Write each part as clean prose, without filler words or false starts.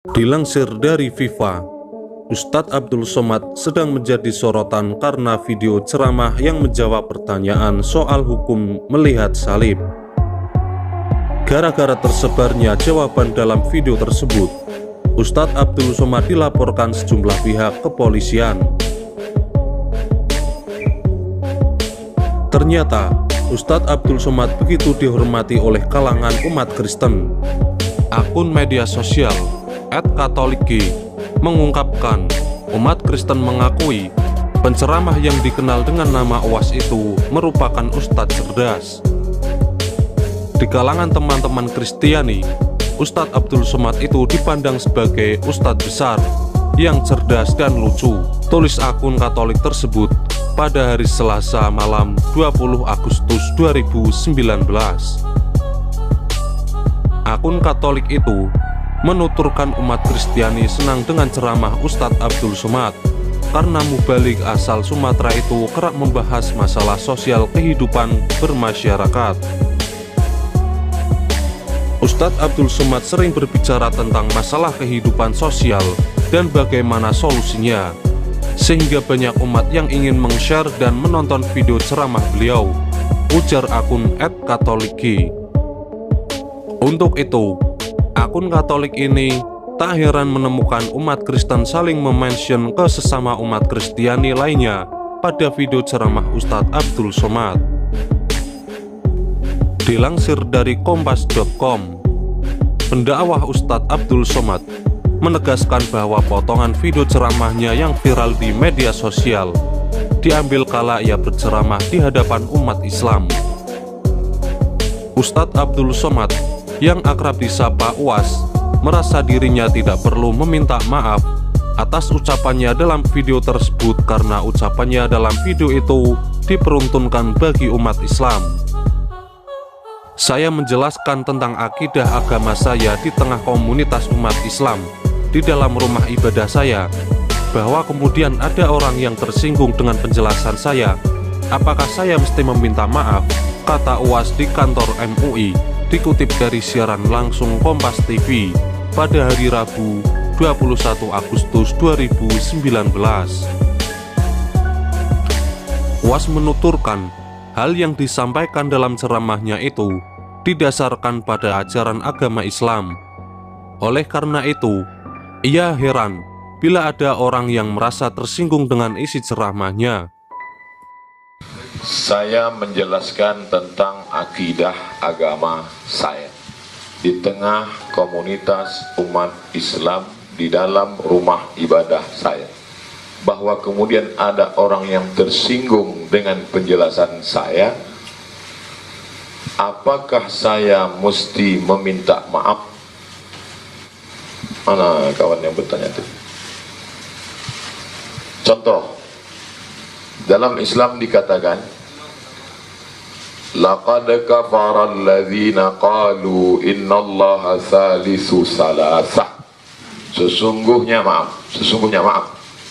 Dilansir dari FIFA, Ustadz Abdul Somad sedang menjadi sorotan karena video ceramah yang menjawab pertanyaan soal hukum melihat salib. Gara-gara tersebarnya jawaban dalam video tersebut, Ustadz Abdul Somad dilaporkan sejumlah pihak ke kepolisian. Ternyata, Ustadz Abdul Somad begitu dihormati oleh kalangan umat Kristen. Akun media sosial @katolikg mengungkapkan, umat Kristen mengakui penceramah yang dikenal dengan nama UAS itu merupakan ustadz cerdas. Di kalangan teman-teman Kristiani, Ustadz Abdul Somad itu dipandang sebagai ustadz besar yang cerdas dan lucu, tulis akun Katolik tersebut pada hari Selasa malam 20 Agustus 2019. Akun Katolik itu menuturkan umat Kristiani senang dengan ceramah Ustadz Abdul Somad karena mubalik asal Sumatera itu kerap membahas masalah sosial kehidupan bermasyarakat. Ustadz Abdul Somad sering berbicara tentang masalah kehidupan sosial dan bagaimana solusinya, sehingga banyak umat yang ingin meng-share dan menonton video ceramah beliau, ujar akun @katolikg. Untuk itu, akun Katolik ini tak heran menemukan umat Kristen saling memention ke sesama umat Kristiani lainnya pada video ceramah Ustadz Abdul Somad. Dilansir dari kompas.com, pendakwah Ustadz Abdul Somad menegaskan bahwa potongan video ceramahnya yang viral di media sosial diambil kala ia berceramah di hadapan umat Islam. Ustadz Abdul Somad yang akrab disapa UAS merasa dirinya tidak perlu meminta maaf atas ucapannya dalam video tersebut karena ucapannya dalam video itu diperuntukkan bagi umat Islam. Saya menjelaskan tentang akidah agama saya di tengah komunitas umat Islam di dalam rumah ibadah saya, bahwa kemudian ada orang yang tersinggung dengan penjelasan saya. Apakah saya mesti meminta maaf? Kata UAS di kantor MUI, dikutip dari siaran langsung Kompas TV pada hari Rabu 21 Agustus 2019. UAS menuturkan hal yang disampaikan dalam ceramahnya itu didasarkan pada ajaran agama Islam. Oleh karena itu, ia heran bila ada orang yang merasa tersinggung dengan isi ceramahnya. Saya menjelaskan tentang akidah agama saya di tengah komunitas umat Islam di dalam rumah ibadah saya, bahwa kemudian ada orang yang tersinggung dengan penjelasan saya. Apakah saya mesti meminta maaf? Mana kawan yang bertanya itu? Contoh, dalam Islam dikatakan, laqad kafara alladzina qalu innallaha thalithu salasah. Sesungguhnya maaf.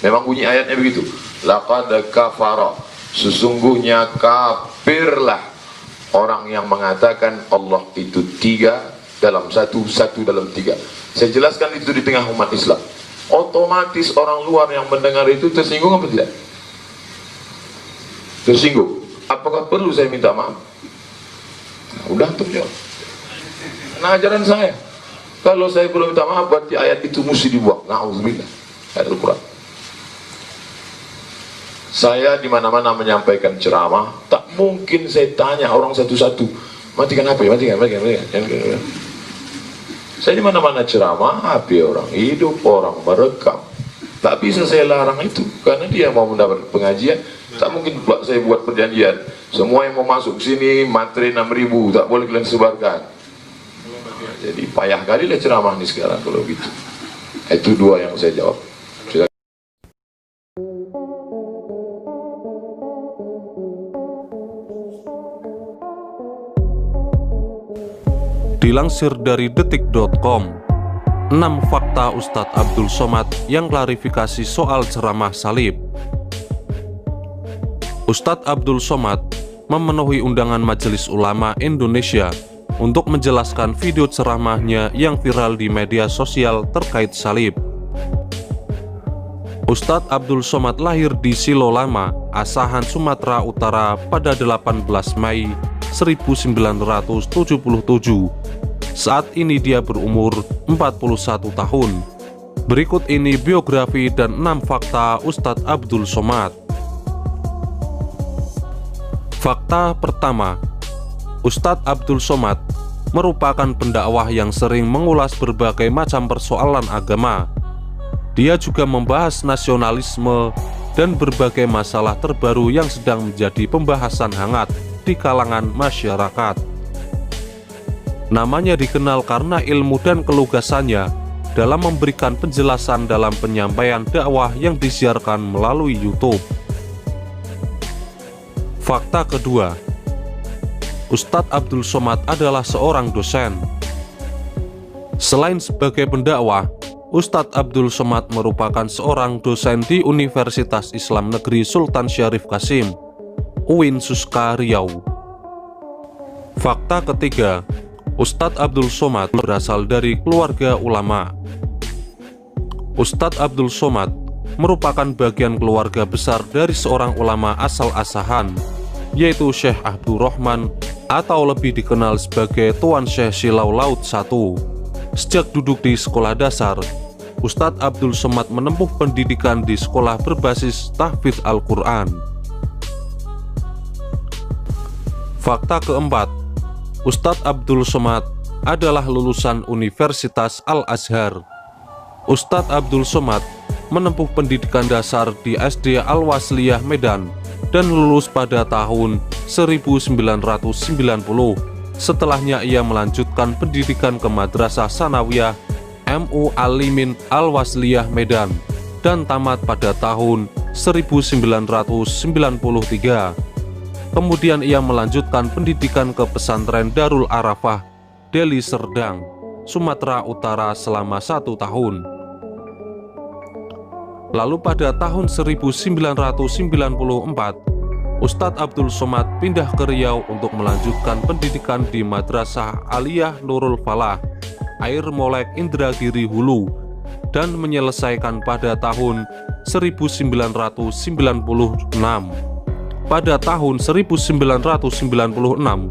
Memang bunyi ayatnya begitu. Laqad kafara, sesungguhnya kafirlah orang yang mengatakan Allah itu tiga dalam satu, satu dalam tiga. Saya jelaskan itu di tengah umat Islam. Otomatis orang luar yang mendengar itu tersinggung apa tidak? Tersinggung. Apakah perlu saya minta maaf? Nah, udah terjawab. Nah, ajaran saya, kalau saya perlu minta maaf berarti ayat itu mesti dibuang. Na'udzubillah. Ayat Al-Quran. Saya di mana-mana menyampaikan ceramah, tak mungkin saya tanya orang satu-satu, matikan HP, matikan. Saya di mana-mana ceramah, HP orang hidup, orang merekam. Tak bisa saya larang itu, karena dia mau mendapat pengajian. Tak mungkin pula saya buat perjanjian, semua yang mau masuk sini materi 6.000, tak boleh kalian sebarkan. Jadi payah kali lah ceramah ini sekarang kalau gitu. Itu dua yang saya jawab. Dilansir dari detik.com, 6 fakta Ustadz Abdul Somad yang klarifikasi soal ceramah salib. Ustadz Abdul Somad memenuhi undangan Majelis Ulama Indonesia untuk menjelaskan video ceramahnya yang viral di media sosial terkait salib. Ustadz Abdul Somad lahir di Silo Lama, Asahan, Sumatera Utara pada 18 Mei 1977. Saat ini dia berumur 41 tahun. Berikut ini biografi dan 6 fakta Ustadz Abdul Somad. Fakta pertama, Ustadz Abdul Somad merupakan pendakwah yang sering mengulas berbagai macam persoalan agama. Dia juga membahas nasionalisme dan berbagai masalah terbaru yang sedang menjadi pembahasan hangat di kalangan masyarakat. Namanya dikenal karena ilmu dan kelugasannya dalam memberikan penjelasan dalam penyampaian dakwah yang disiarkan melalui YouTube. Fakta kedua, Ustadz Abdul Somad adalah seorang dosen. Selain sebagai pendakwah, Ustadz Abdul Somad merupakan seorang dosen di Universitas Islam Negeri Sultan Syarif Qasim, UIN Suska, Riau. Fakta ketiga, Ustadz Abdul Somad berasal dari keluarga ulama. Ustadz Abdul Somad merupakan bagian keluarga besar dari seorang ulama asal Asahan, yaitu Syekh Abdurrahman atau lebih dikenal sebagai Tuan Syekh Silau Laut I. Sejak duduk di sekolah dasar, Ustadz Abdul Somad menempuh pendidikan di sekolah berbasis tahfidz Al-Quran. Fakta keempat, Ustadz Abdul Somad adalah lulusan Universitas Al-Azhar. Ustadz Abdul Somad menempuh pendidikan dasar di SD Al-Wasliyah Medan dan lulus pada tahun 1990. Setelahnya ia melanjutkan pendidikan ke Madrasah Sanawiyah MU Alimin Al-Wasliyah Medan dan tamat pada tahun 1993. Kemudian ia melanjutkan pendidikan ke pesantren Darul Arafah, Deli Serdang, Sumatera Utara selama 1 tahun. Lalu pada tahun 1994, Ustadz Abdul Somad pindah ke Riau untuk melanjutkan pendidikan di Madrasah Aliyah Nurul Falah, Air Molek Indragiri Hulu, dan menyelesaikan pada tahun 1996. Pada tahun 1996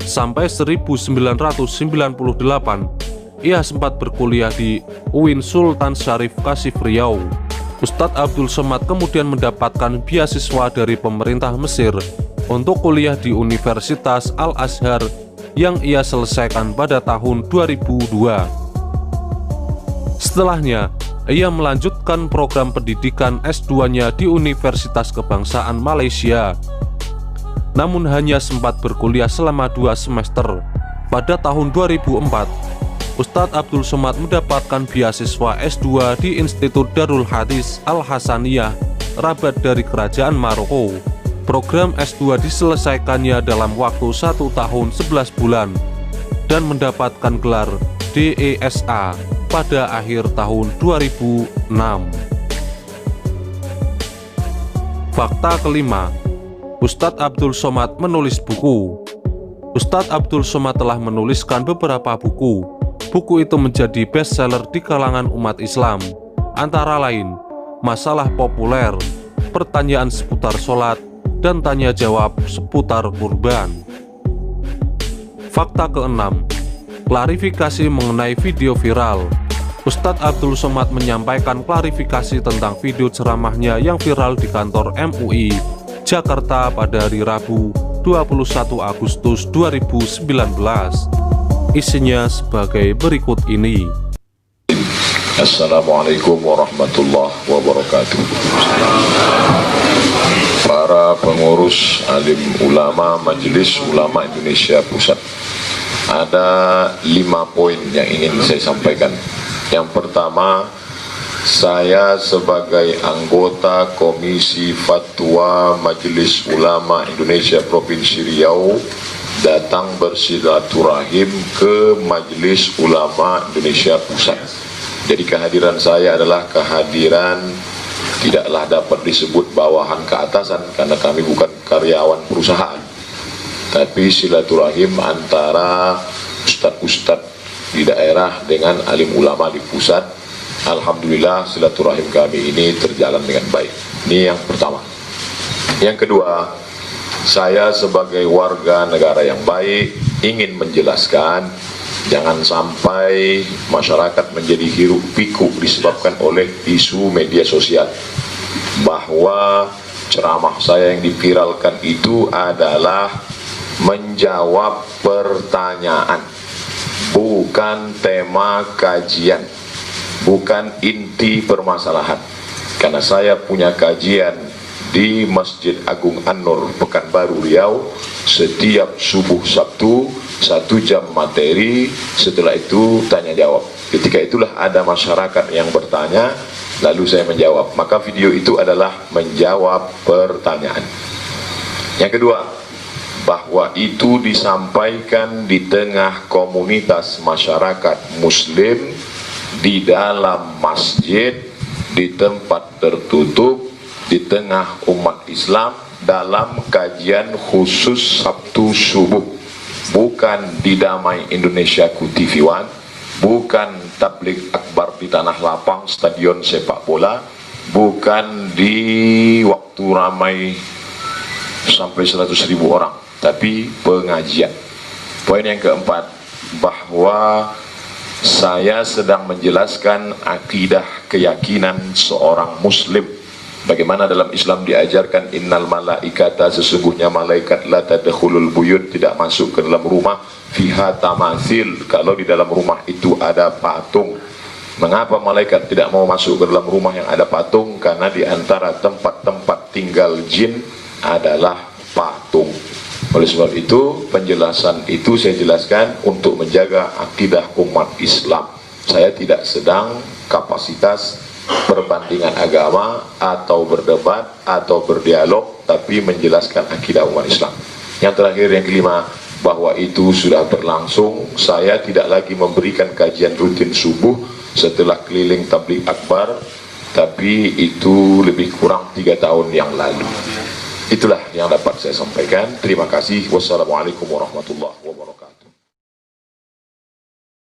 sampai 1998, ia sempat berkuliah di UIN Sultan Syarif Qasim Riau. Ustadz Abdul Somad kemudian mendapatkan beasiswa dari pemerintah Mesir untuk kuliah di Universitas Al-Azhar yang ia selesaikan pada tahun 2002. Setelahnya, ia melanjutkan program pendidikan S2-nya di Universitas Kebangsaan Malaysia. Namun hanya sempat berkuliah selama 2 semester. Pada tahun 2004, Ustadz Abdul Somad mendapatkan beasiswa S2 di Institut Darul Hadis Al-Hasaniyah, Rabat dari Kerajaan Maroko. Program S2 diselesaikannya dalam waktu 1 tahun 11 bulan dan mendapatkan gelar DESA pada akhir tahun 2006. Fakta kelima, Ustadz Abdul Somad menulis buku. Ustadz Abdul Somad telah menuliskan beberapa buku. Buku itu menjadi bestseller di kalangan umat Islam, antara lain Masalah Populer, Pertanyaan Seputar Sholat, dan Tanya Jawab Seputar Kurban. Fakta keenam, klarifikasi mengenai video viral. Ustadz Abdul Somad menyampaikan klarifikasi tentang video ceramahnya yang viral di kantor MUI Jakarta pada hari Rabu 21 Agustus 2019. Isinya sebagai berikut ini. Assalamualaikum warahmatullahi wabarakatuh. Para pengurus alim ulama Majelis Ulama Indonesia Pusat, ada 5 poin yang ingin saya sampaikan. Yang pertama, saya sebagai anggota Komisi Fatwa Majelis Ulama Indonesia Provinsi Riau datang bersilaturahim ke Majelis Ulama Indonesia Pusat. Jadi kehadiran saya adalah kehadiran tidaklah dapat disebut bawahan ke atasan karena kami bukan karyawan perusahaan, tapi silaturahim antara ustadz-ustadz di daerah dengan alim ulama di pusat. Alhamdulillah silaturahim kami ini terjalan dengan baik. Ini yang pertama. Yang kedua, saya sebagai warga negara yang baik ingin menjelaskan jangan sampai masyarakat menjadi hiruk pikuk disebabkan oleh isu media sosial, bahwa ceramah saya yang dipiralkan itu adalah menjawab pertanyaan, bukan tema kajian, bukan inti permasalahan. Karena saya punya kajian di Masjid Agung An-Nur Pekanbaru Riau setiap subuh Sabtu 1 jam materi, setelah itu tanya jawab. Ketika itulah ada masyarakat yang bertanya, lalu saya menjawab. Maka video itu adalah menjawab pertanyaan. Yang kedua, bahwa itu disampaikan di tengah komunitas masyarakat muslim, di dalam masjid, di tempat tertutup, di tengah umat Islam, dalam kajian khusus Sabtu subuh. Bukan di Damai Indonesiaku TV One, bukan tablik akbar di Tanah Lapang stadion sepak bola, bukan di waktu ramai sampai 100.000 orang, tapi pengajian. Poin yang keempat, bahwa saya sedang menjelaskan akidah keyakinan seorang muslim. Bagaimana dalam Islam diajarkan innal malaikata, sesungguhnya malaikat la tadkhulul buyut, tidak masuk ke dalam rumah, fiha tamathil, kalau di dalam rumah itu ada patung. Mengapa malaikat tidak mau masuk ke dalam rumah yang ada patung? Karena di antara tempat-tempat tinggal jin adalah patung. Oleh sebab itu, penjelasan itu saya jelaskan untuk menjaga akidah umat Islam. Saya tidak sedang kapasitas perbandingan agama atau berdebat atau berdialog, tapi menjelaskan akidah umat Islam. Yang terakhir, yang kelima, bahwa itu sudah berlangsung. Saya tidak lagi memberikan kajian rutin subuh setelah keliling tabligh akbar, tapi itu lebih kurang 3 tahun yang lalu. Itulah yang dapat saya sampaikan. Terima kasih. Wassalamualaikum warahmatullahi wabarakatuh.